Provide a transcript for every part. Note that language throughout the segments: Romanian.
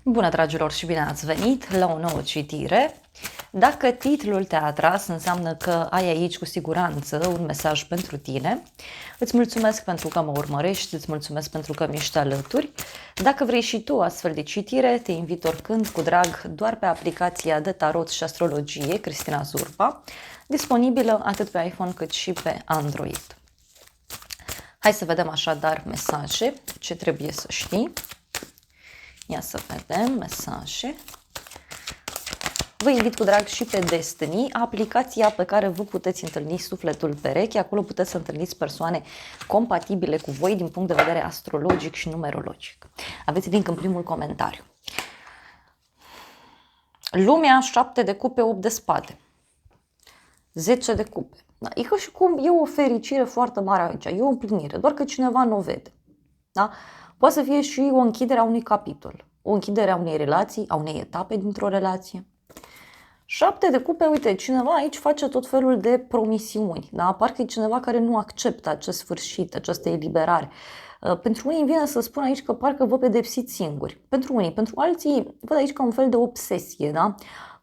Bună, dragilor, și bine ați venit la o nouă citire. Dacă titlul te-a atras, înseamnă că ai aici cu siguranță un mesaj pentru tine. Îți mulțumesc pentru că mă urmărești, îți mulțumesc pentru că mi-ești alături. Dacă vrei și tu astfel de citire, te invit oricând cu drag doar pe aplicația de tarot și astrologie Cristina Zurba, disponibilă atât pe iPhone cât și pe Android. Hai să vedem așadar mesaje, ce trebuie să știi. Ia să vedem mesaje. Vă invit cu drag și pe Destiny, aplicația pe care vă puteți întâlni sufletul pereche. Acolo puteți să întâlniți persoane compatibile cu voi din punct de vedere astrologic și numerologic. Aveți link în primul comentariu. Lumea, 7 de cupe, 8 de spade. 10 de cupe. Da? E ca și cum e o fericire foarte mare aici, e o împlinire, doar că cineva nu o vede. Da? Poate să fie și o închidere a unui capitol, o închidere a unei relații, a unei etape dintr-o relație. 7 de cupe, uite, cineva aici face tot felul de promisiuni, da? Parcă e cineva care nu acceptă acest sfârșit, această eliberare. Pentru unii vine să spun aici că parcă vă pedepsiți singuri. Pentru unii, pentru alții văd aici ca un fel de obsesie, da?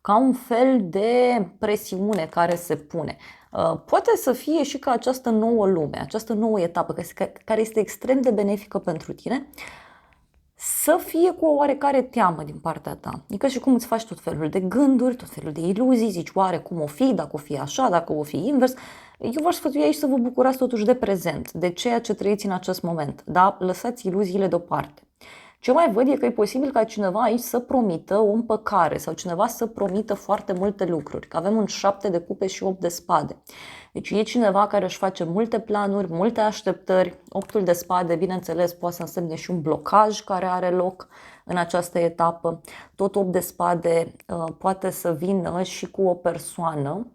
Ca un fel de presiune care se pune. Poate să fie și ca această nouă lume, această nouă etapă care este extrem de benefică pentru tine, să fie cu o oarecare teamă din partea ta. E ca și cum îți faci tot felul de gânduri, tot felul de iluzii, zici oare cum o fi, dacă o fi așa, dacă o fi invers. Eu v-aș sfătui aici să vă bucurați totuși de prezent, de ceea ce trăiți în acest moment, da? Lăsați iluziile deoparte. Ce mai văd e că e posibil ca cineva aici să promită o împăcare sau cineva să promită foarte multe lucruri, că avem un 7 de cupe și 8 de spade. Deci e cineva care își face multe planuri, multe așteptări. 8-ul de spade, bineînțeles, poate să însemne și un blocaj care are loc în această etapă. Tot 8 de spade poate să vină și cu o persoană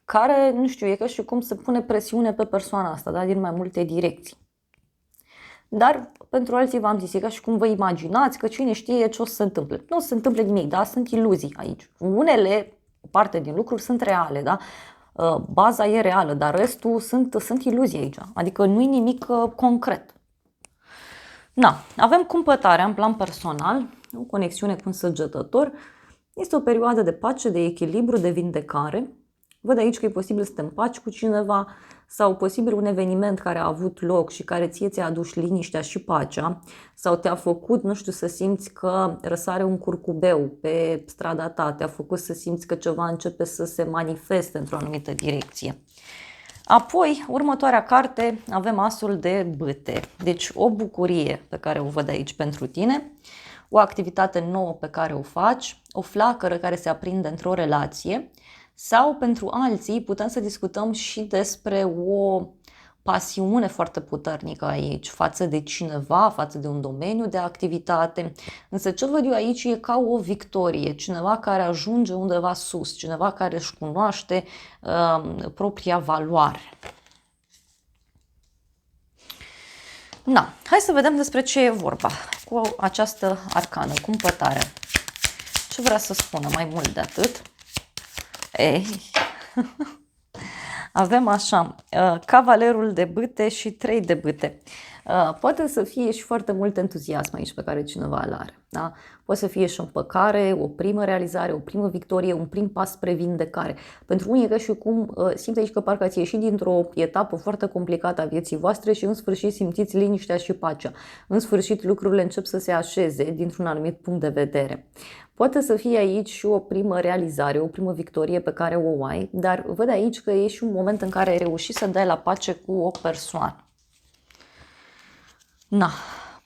care, nu știu, e ca și cum se pune presiune pe persoana asta, da? Din mai multe direcții. Dar pentru alții v-am zis, e ca și cum vă imaginați că cine știe ce o să se întâmple. Nu o să se întâmple nimic, da? Sunt iluzii aici. Unele, o parte din lucruri sunt reale, da? Baza e reală, dar restul sunt iluzii aici. Adică nu e nimic concret. Na, avem cumpătarea în plan personal, o conexiune cu un săgetător. Este o perioadă de pace, de echilibru, de vindecare. Văd aici că e posibil să te împaci cu cineva sau posibil un eveniment care a avut loc și care ție ți-a adus liniștea și pacea sau te-a făcut, nu știu, să simți că răsare un curcubeu pe strada ta, te-a făcut să simți că ceva începe să se manifeste într-o anumită direcție. Apoi, următoarea carte, avem asul de bâte. Deci o bucurie pe care o văd aici pentru tine, o activitate nouă pe care o faci, o flacără care se aprinde într-o relație sau pentru alții putem să discutăm și despre o pasiune foarte puternică aici față de cineva, față de un domeniu de activitate. Însă ce văd eu aici e ca o victorie, cineva care ajunge undeva sus, cineva care își cunoaște propria valoare. Na, hai să vedem despre ce e vorba cu această arcană, cumpătarea. Ce vrea să spună mai mult de atât? Ei, avem așa, cavalerul de bâte și 3 de bâte. Poate să fie și foarte mult entuziasm aici pe care cineva îl are. Da? Poate să fie și o împăcare, o primă realizare, o primă victorie, un prim pas spre vindecare. Pentru unii e ca și cum simți aici că parcă ați ieșit dintr-o etapă foarte complicată a vieții voastre și în sfârșit simțiți liniștea și pacea. În sfârșit lucrurile încep să se așeze dintr-un anumit punct de vedere. Poate să fie aici și o primă realizare, o primă victorie pe care o ai, dar văd aici că e și un moment în care ai reușit să dai la pace cu o persoană. Na,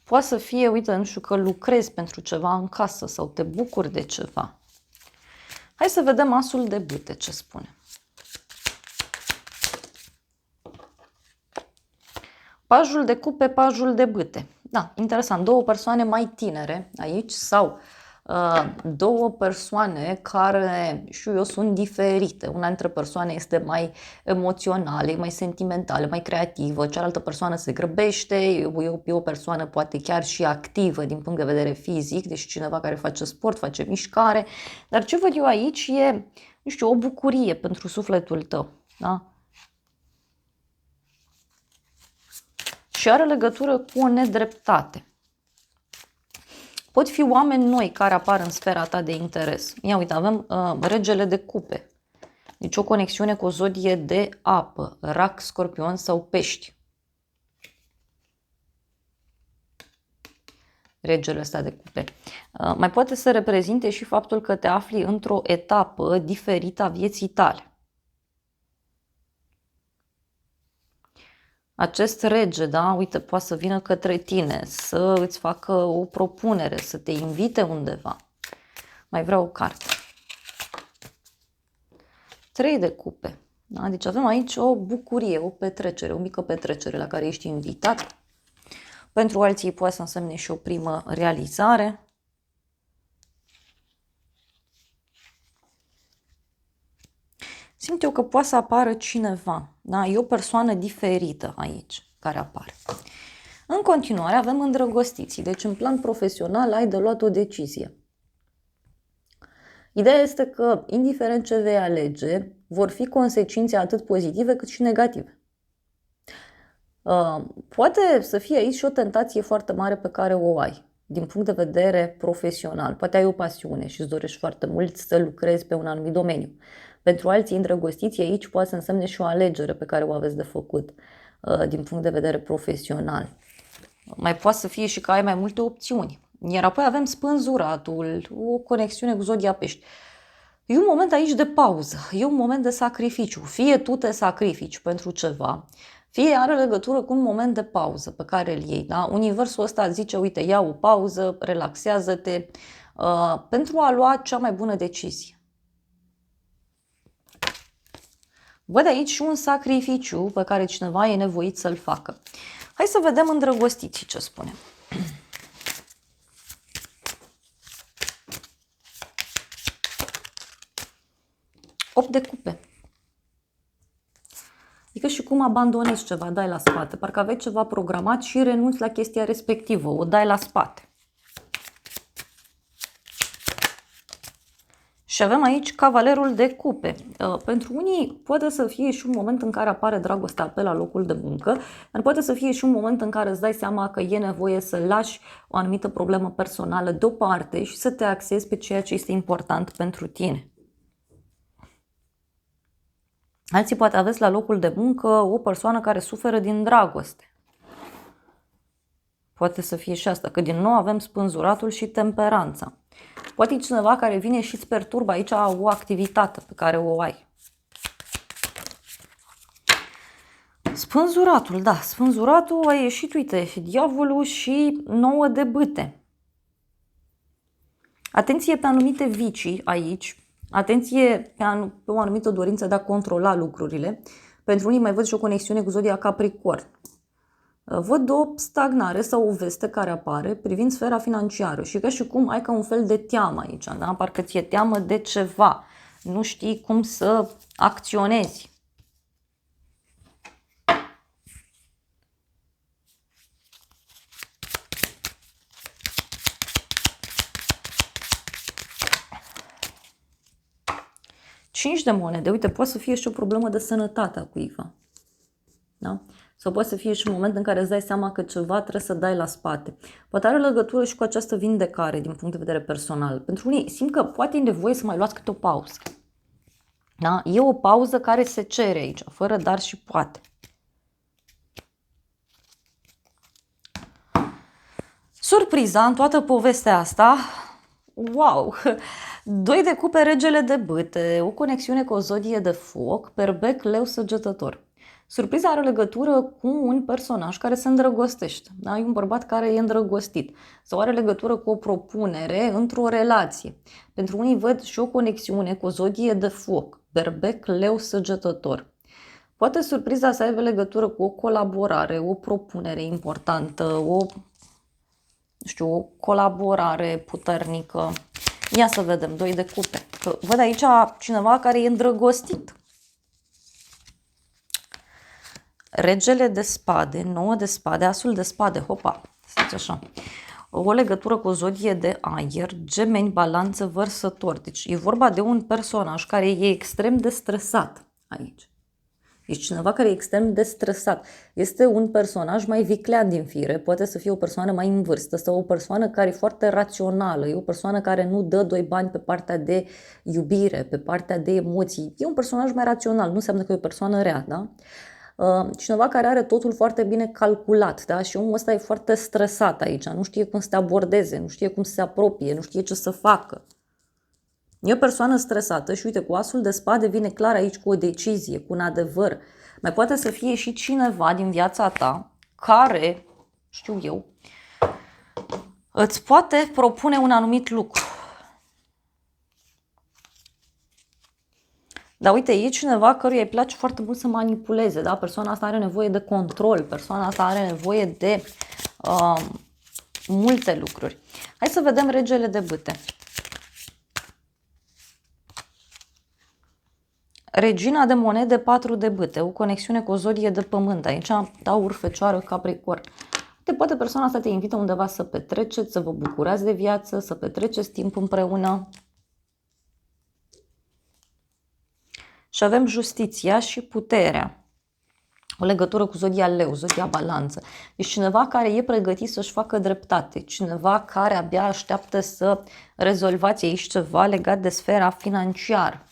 poate să fie, uite, nu știu, că lucrezi pentru ceva în casă sau te bucuri de ceva. Hai să vedem asul de bâte ce spune. Pajul de cupe, pajul de bâte. Da, interesant, două persoane mai tinere aici sau două persoane care, știu eu, sunt diferite. Una dintre persoane este mai emoțională, mai sentimentală, mai creativă, cealaltă persoană se grăbește, e o persoană poate chiar și activă din punct de vedere fizic, deci cineva care face sport, face mișcare. Dar ce văd eu aici e, nu știu, o bucurie pentru sufletul tău. Da? Și are legătură cu o nedreptate. Pot fi oameni noi care apar în sfera ta de interes. Ia uite, avem regele de cupe. Deci o conexiune cu o zodie de apă, rac, scorpion sau pești. Regele ăsta de cupe. Mai poate să reprezinte și faptul că te afli într-o etapă diferită a vieții tale. Acest rege, da, uite, poate să vină către tine, să îți facă o propunere, să te invite undeva. Mai vreau o carte. 3 de cupe. Da? Deci avem aici o bucurie, o petrecere, o mică petrecere la care ești invitat. Pentru alții poate să însemne și o primă realizare. Simt eu că poate să apară cineva. Da? E o persoană diferită aici care apare. În continuare avem îndrăgostiții. Deci în plan profesional ai de luat o decizie. Ideea este că, indiferent ce vei alege, vor fi consecințe atât pozitive cât și negative. Poate să fie aici și o tentație foarte mare pe care o ai, din punct de vedere profesional. Poate ai o pasiune și îți dorești foarte mult să lucrezi pe un anumit domeniu. Pentru alții îndrăgostiți aici poate să însemne și o alegere pe care o aveți de făcut din punct de vedere profesional. Mai poate să fie și că ai mai multe opțiuni. Iar apoi avem spânzuratul, o conexiune cu zodia pești. E un moment aici de pauză, e un moment de sacrificiu. Fie tu te sacrifici pentru ceva, fie are legătură cu un moment de pauză pe care îl iei. Da? Universul ăsta zice, uite, ia o pauză, relaxează-te pentru a lua cea mai bună decizie. Văd aici și un sacrificiu pe care cineva e nevoit să-l facă. Hai să vedem îndrăgostiții ce spune. 8 de cupe. Adică și cum abandonezi ceva, dai la spate. Parcă aveai ceva programat și renunți la chestia respectivă, o dai la spate. Și avem aici cavalerul de cupe. Pentru unii poate să fie și un moment în care apare dragostea pe la locul de muncă, dar poate să fie și un moment în care îți dai seama că e nevoie să lași o anumită problemă personală deoparte și să te axezi pe ceea ce este important pentru tine. Alții poate aveți la locul de muncă o persoană care suferă din dragoste. Poate să fie și asta, că din nou avem spânzuratul și temperanța. Poate e cineva care vine și îți perturbă aici o activitate pe care o ai. Spânzuratul, da, spânzuratul a ieșit, uite, diavolul și 9 de bâte. Atenție pe anumite vicii aici, atenție pe o anumită dorință de a controla lucrurile. Pentru unii mai văd și o conexiune cu zodia Capricorn. Văd o stagnare sau o veste care apare privind sfera financiară și ca și cum ai ca un fel de teamă aici, da? Parcă ți-e teamă de ceva, nu știi cum să acționezi. Cinci de monede, uite, poate să fie și o problemă de sănătate a cuiva. Da? Sau poate să fie și un moment în care îți dai seama că ceva trebuie să dai la spate. Poate are legătură și cu această vindecare din punct de vedere personal. Pentru unii simt că poate e nevoie să mai luați câte o pauză. Da? E o pauză care se cere aici, fără dar și poate. Surpriza în toată povestea asta, wow! 2 de cupe, regele de bâte, o conexiune cu o zodie de foc, berbec, leu, săgetător. Surpriza are legătură cu un personaj care se îndrăgostește. Da? E un bărbat care e îndrăgostit. Sau are legătură cu o propunere într-o relație. Pentru unii văd și o conexiune cu o zodie de foc. Berbec, leu, săgetător. Poate surpriza să aibă legătură cu o colaborare, o propunere importantă, o colaborare puternică. Ia să vedem, 2 de cupe. Că văd aici cineva care e îndrăgostit. Regele de spade, 9 de spade, asul de spade, hopa, să așa. O legătură cu o zodie de aer, gemeni, balanță, vărsător. Deci e vorba de un personaj care e extrem de stresat aici. Ești cineva care e extrem de stresat. Este un personaj mai viclean din fire, poate să fie o persoană mai în vârstă sau o persoană care e foarte rațională, e o persoană care nu dă doi bani pe partea de iubire, pe partea de emoții. E un personaj mai rațional, nu înseamnă că e o persoană rea, da? Cineva care are totul foarte bine calculat, da? Și omul ăsta e foarte stresat aici, nu știe cum să te abordeze, nu știe cum să se apropie, nu știe ce să facă. E o persoană stresată și uite, cu asul de spade vine clar aici cu o decizie, cu un adevăr. Mai poate să fie și cineva din viața ta care, știu eu, îți poate propune un anumit lucru. Dar uite, e cineva căruia îi place foarte mult să manipuleze, da? Persoana asta are nevoie de control, persoana asta are nevoie de multe lucruri. Hai să vedem regele de bâte. Regina de monede, 4 de bâte, o conexiune cu o zodie de pământ. Aici Taur, Fecioară, Capricorn. Poate persoana asta te invită undeva să petreceți, să vă bucurați de viață, să petreceți timp împreună. Și avem justiția și puterea. O legătură cu zodia Leu, zodia Balanță. Deci cineva care e pregătit să-și facă dreptate, cineva care abia așteaptă să rezolvați aici ceva legat de sfera financiară.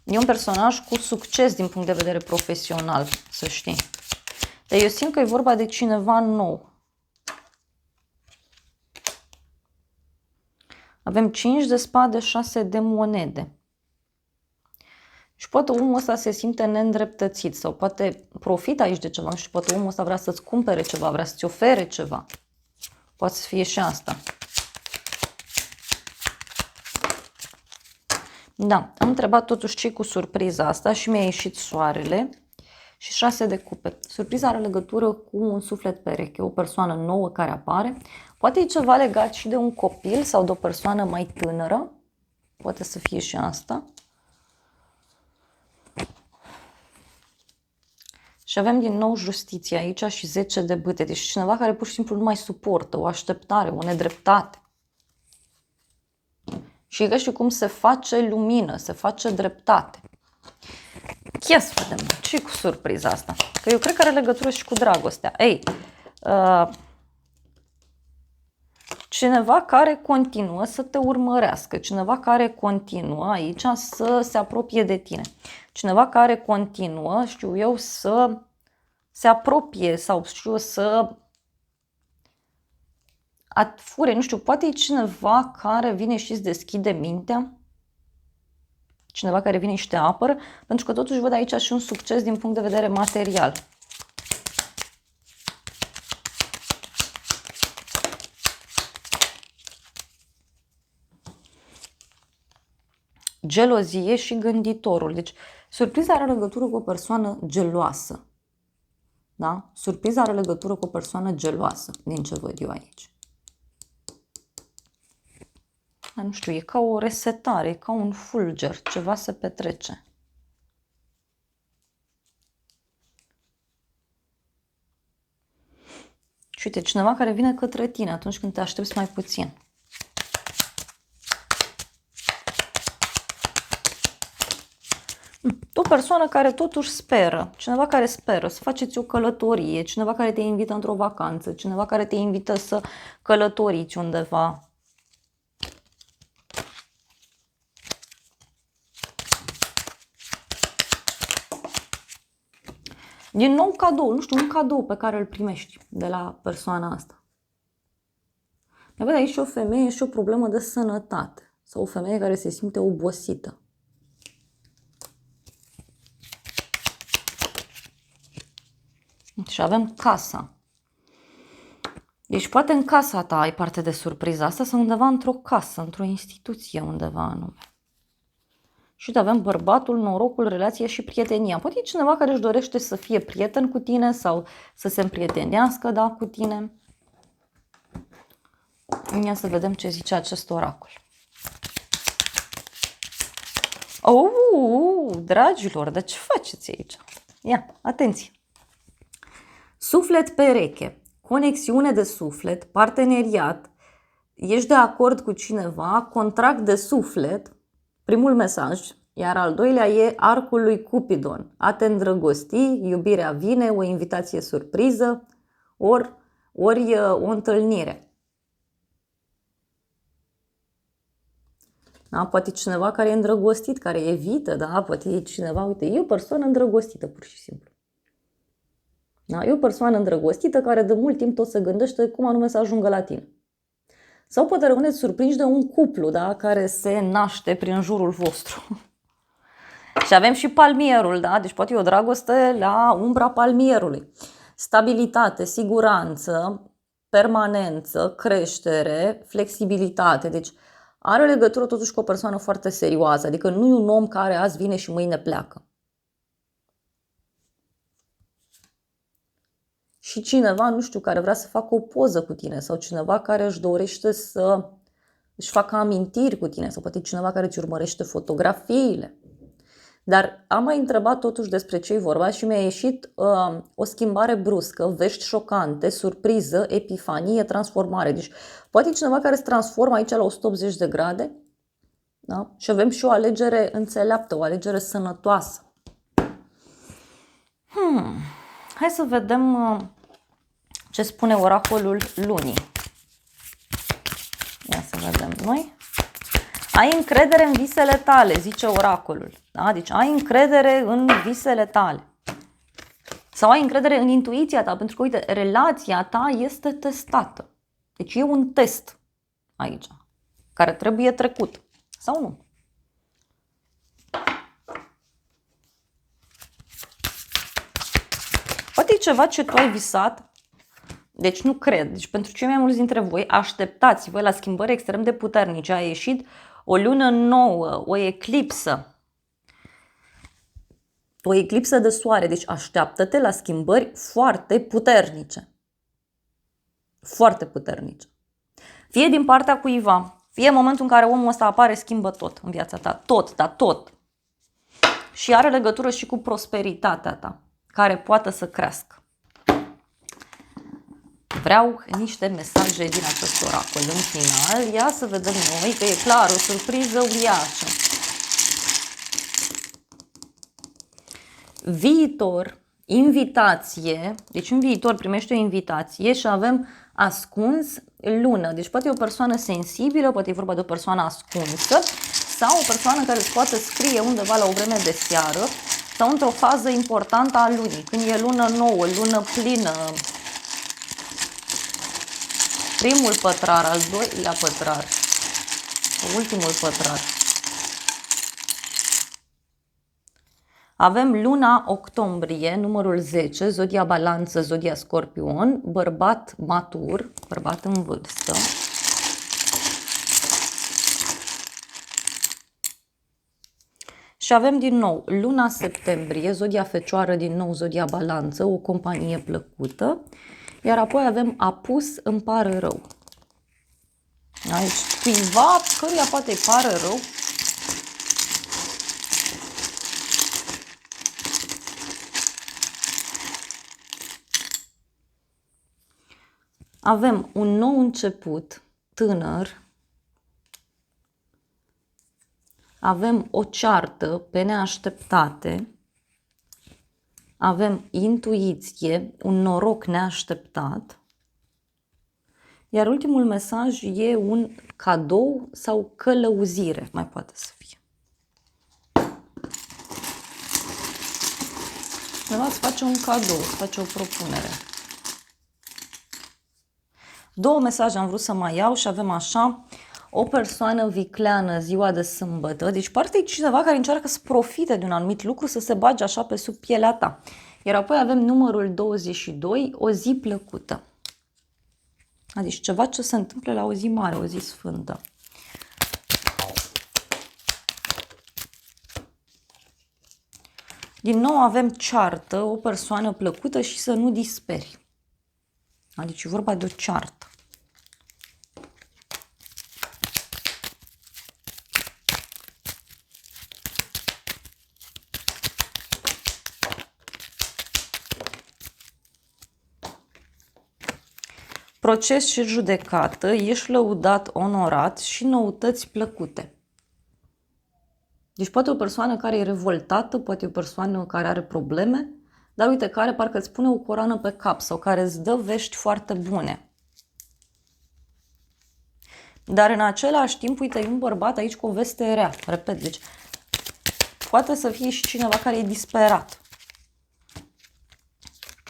E un personaj cu succes din punct de vedere profesional, să știi. Dar eu simt că e vorba de cineva nou. Avem 5 de spade, 6 de monede. Și poate omul ăsta se simte neîndreptățit sau poate profită aici de ceva și poate omul ăsta vrea să-ți cumpere ceva, vrea să-ți ofere ceva. Poate să fie și asta. Da, am întrebat totuși ce cu surpriza asta și mi-a ieșit soarele și 6 de cupe. Surpriza are legătură cu un suflet pereche, o persoană nouă care apare. Poate e ceva legat și de un copil sau de o persoană mai tânără. Poate să fie și asta. Și avem din nou justiția aici și 10 de bâte. Deci cineva care pur și simplu nu mai suportă o așteptare, o nedreptate. Și e ca și cum se face lumină, se face dreptate. Ia să vedem ce cu surpriza asta. Că eu cred că are legătură și cu dragostea. Ei, cineva care continuă să te urmărească, cineva care continuă aici să se apropie de tine. Cineva care continuă, știu eu, să se apropie sau știu să fure, nu știu, poate e cineva care vine și îți deschide mintea, cineva care vine și te apără, pentru că totuși văd aici și un succes din punct de vedere material. Gelozie și gânditorul. Deci, surpriza are legătură cu o persoană geloasă. Da? Surpriza are legătură cu o persoană geloasă, din ce văd eu aici. Nu știu, e ca o resetare, e ca un fulger, ceva se petrece. Și uite, cineva care vine către tine atunci când te aștepți mai puțin. O persoană care totuși speră, cineva care speră să faceți o călătorie, cineva care te invită într-o vacanță, cineva care te invită să călătoriți undeva. Din nou cadou, nu știu, un cadou pe care îl primești de la persoana asta. Mai văd aici și o femeie și o problemă de sănătate sau o femeie care se simte obosită. Și avem casa. Deci poate în casa ta ai parte de surpriza asta sau undeva într-o casă, într-o instituție undeva anume. Și uite, avem bărbatul, norocul, relația și prietenia. Poate e cineva care își dorește să fie prieten cu tine sau să se împrietenească, da, cu tine. Ia să vedem ce zice acest oracol. Dragilor, dar ce faceți aici? Ia, atenție! Suflet pereche, conexiune de suflet, parteneriat, ești de acord cu cineva, contract de suflet, Primul mesaj, iar al doilea e arcul lui Cupidon. A te îndrăgosti, iubirea vine, o invitație surpriză, ori o întâlnire. Da? Poate cineva care e îndrăgostit, care evită, da? Poate e cineva, uite, e o persoană îndrăgostită, pur și simplu. Da? E o persoană îndrăgostită care de mult timp tot se gândește cum anume să ajungă la tine. Sau poate rămâneți surprinși de un cuplu, da? Care se naște prin jurul vostru. Și avem și palmierul, da? Deci poate e o dragoste la umbra palmierului. Stabilitate, siguranță, permanență, creștere, flexibilitate. Deci are legătură totuși cu o persoană foarte serioasă. Adică nu e un om care azi vine și mâine pleacă. Și cineva, nu știu, care vrea să facă o poză cu tine sau cineva care își dorește să își facă amintiri cu tine sau poate cineva care îți urmărește fotografiile. Dar am mai întrebat totuși despre ce-i vorba și mi-a ieșit o schimbare bruscă, vești șocante, surpriză, epifanie, transformare. Deci poate cineva care se transformă aici la 180 de grade, da? Și avem și o alegere înțeleaptă, o alegere sănătoasă. Hai să vedem ce spune oracolul lunii. Ia să vedem noi. Ai încredere în visele tale, zice oracolul. Da? Deci ai încredere în visele tale. Sau ai încredere în intuiția ta, pentru că, uite, relația ta este testată. Deci e un test aici, care trebuie trecut. Sau nu? Poate e ceva ce tu ai visat. Deci nu cred. Deci pentru cei mai mulți dintre voi, așteptați-vă la schimbări extrem de puternice. A ieșit o lună nouă, o eclipsă. O eclipsă de soare. Deci așteaptă-te la schimbări foarte puternice. Foarte puternice. Fie din partea cuiva, fie în momentul în care omul ăsta apare, schimbă tot în viața ta. Tot, dar tot. Și are legătură și cu prosperitatea ta, care poate să crească. Vreau niște mesaje din acest oracol în final. Ia să vedem noi, că e clar, o surpriză uriașă. Viitor, invitație. Deci în viitor primești o invitație și avem ascuns lună. Deci poate e o persoană sensibilă, poate e vorba de o persoană ascunsă sau o persoană care îți poate scrie undeva la o vreme de seară sau într-o fază importantă a lunii, când e lună nouă, lună plină. Primul pătrar, al doilea pătrar, ultimul pătrar. Avem luna octombrie, numărul 10, zodia balanță, zodia scorpion, bărbat matur, bărbat în vârstă. Și avem din nou luna septembrie, zodia fecioară, din nou zodia balanță, o companie plăcută. Iar apoi avem apus, îmi pare rău. Aici cuiva căruia poate îi pare rău. Avem un nou început, tânăr. Avem o ceartă pe neașteptate. Avem intuiție, un noroc neașteptat. Iar ultimul mesaj e un cadou sau călăuzire, mai poate să fie. Cineva îți face un cadou, îți face o propunere. Două mesaje am vrut să mai iau și avem așa: o persoană vicleană ziua de sâmbătă, deci poate e cineva care încearcă să profite de un anumit lucru, să se bage așa pe sub pielea ta. Iar apoi avem numărul 22, o zi plăcută. Deci ceva ce se întâmplă la o zi mare, o zi sfântă. Din nou avem ceartă, o persoană plăcută și să nu disperi. Deci e vorba de o ceartă. Proces și judecată, ești lăudat, onorat și noutăți plăcute. Deci poate o persoană care e revoltată, poate o persoană care are probleme, dar uite, care parcă îți pune o coroană pe cap sau care îți dă vești foarte bune. Dar în același timp, uite, e un bărbat aici cu o veste rea. Repet, deci poate să fie și cineva care e disperat.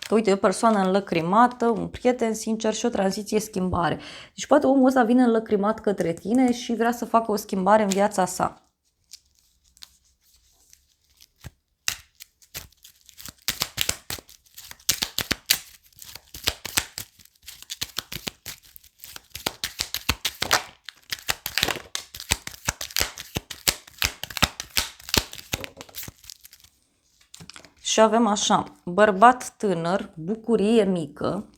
Că uite, e o persoană înlăcrimată, un prieten sincer și o tranziție, schimbare. Deci poate omul ăsta vine înlăcrimat către tine și vrea să facă o schimbare în viața sa. Și avem așa, bărbat tânăr, bucurie mică,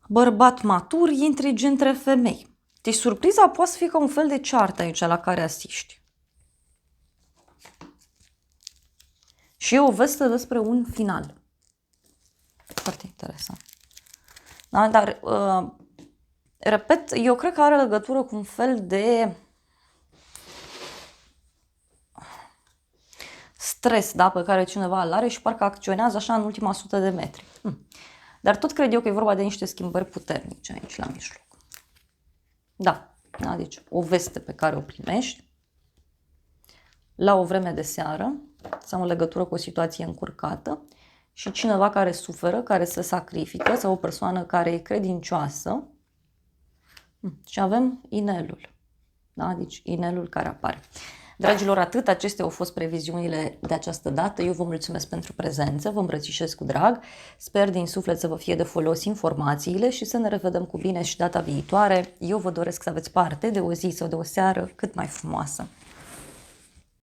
bărbat matur, intrigi între femei. Deci surpriza poate să fie ca un fel de ceartă aici la care asiști. Și e o veste despre un final. Foarte interesant. Da? Dar, repet, eu cred că are legătură cu un fel de stres, da, pe care cineva îl are și parcă acționează așa în ultima 100 de metri. Dar tot cred eu că e vorba de niște schimbări puternice aici la mijloc. Da, deci o veste pe care o primești la o vreme de seară sau în legătură cu o situație încurcată și cineva care suferă, care se sacrifică sau o persoană care e credincioasă. Și avem inelul. Da? Deci inelul care apare. Dragilor, atât acestea au fost previziunile de această dată. Eu vă mulțumesc pentru prezență, vă îmbrățișez cu drag. Sper din suflet să vă fie de folos informațiile și să ne revedem cu bine și data viitoare. Eu vă doresc să aveți parte de o zi sau de o seară cât mai frumoasă.